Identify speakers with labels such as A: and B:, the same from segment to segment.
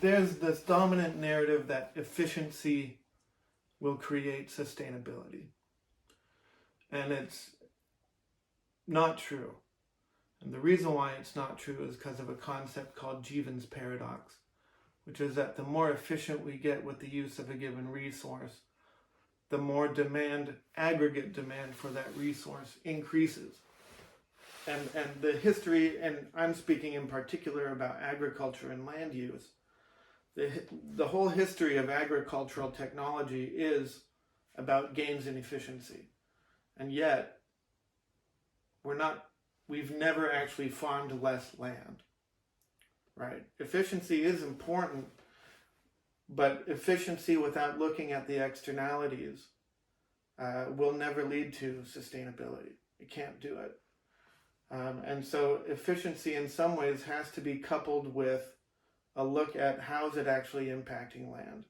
A: there's this dominant narrative that efficiency will create sustainability. And it's not true. And the reason why it's not true is because of a concept called Jevons paradox, which is that the more efficient we get with the use of a given resource, the more aggregate demand for that resource increases. And the history, and I'm speaking in particular about agriculture and land use, the whole history of agricultural technology is about gains in efficiency. And yet, we've never actually farmed less land, right? Efficiency is important, but efficiency without looking at the externalities will never lead to sustainability. It can't do it. And so efficiency in some ways has to be coupled with a look at how's it actually impacting land.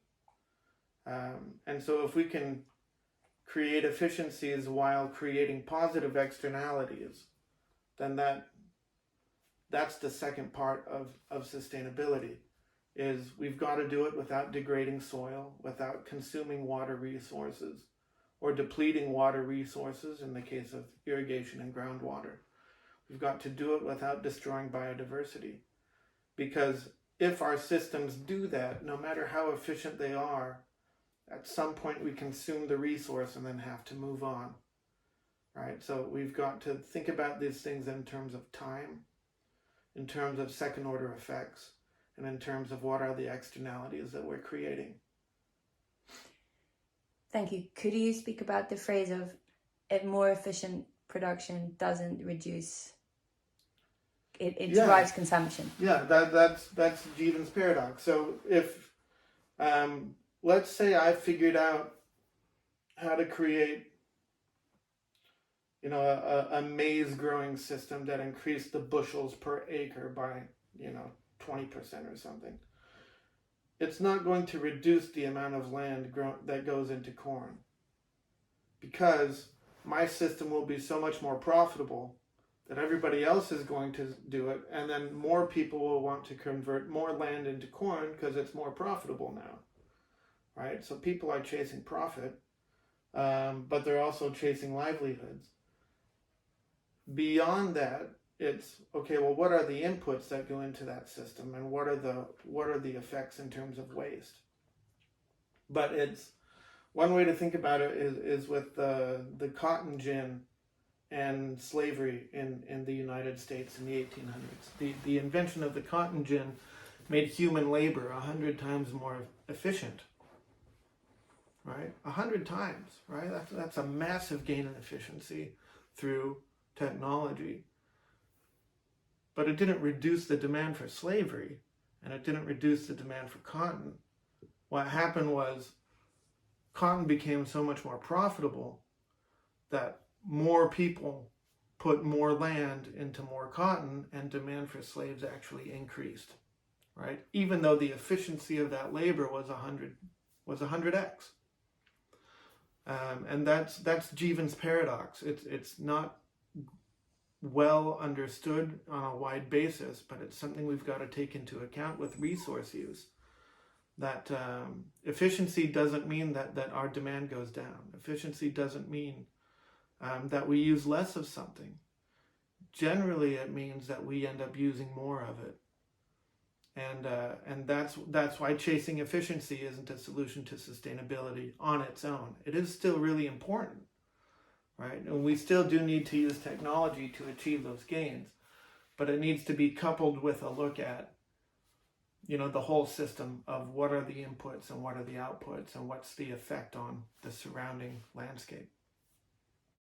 A: And so if we can create efficiencies while creating positive externalities, then that's the second part of sustainability, is we've got to do it without degrading soil, without consuming water resources, or depleting water resources in the case of irrigation and groundwater. We've got to do it without destroying biodiversity. Because if our systems do that, no matter how efficient they are, at some point we consume the resource and then have to move on. Right? So we've got to think about these things in terms of time, in terms of second order effects, and in terms of what are the externalities that we're creating.
B: Thank you. Could you speak about the phrase of a more efficient production doesn't reduce, it drives consumption?
A: Yeah, that's Jevons paradox. So if, let's say I figured out how to create a maize growing system that increased the bushels per acre by 20% or something. It's not going to reduce the amount of land that goes into corn, because my system will be so much more profitable that everybody else is going to do it, and then more people will want to convert more land into corn because it's more profitable now, right? So people are chasing profit, but they're also chasing livelihoods. Beyond that, it's okay, well, what are the inputs that go into that system, and what are the effects in terms of waste? But it's one way to think about it is with the cotton gin and slavery in the United States in the 1800s. The invention of the cotton gin made human labor 100 times more efficient, right? 100 times, right? That's a massive gain in efficiency through technology. But it didn't reduce the demand for slavery, and it didn't reduce the demand for cotton. What happened was cotton became so much more profitable that more people put more land into more cotton, and demand for slaves actually increased, right? Even though the efficiency of that labor was 100x. And that's Jevons paradox. It's not well understood on a wide basis, but it's something we've got to take into account with resource use. That efficiency doesn't mean that our demand goes down. Efficiency doesn't mean that we use less of something. Generally, it means that we end up using more of it. And that's why chasing efficiency isn't a solution to sustainability on its own. It is still really important, right? And we still do need to use technology to achieve those gains, but it needs to be coupled with a look at, the whole system of what are the inputs and what are the outputs and what's the effect on the surrounding landscape.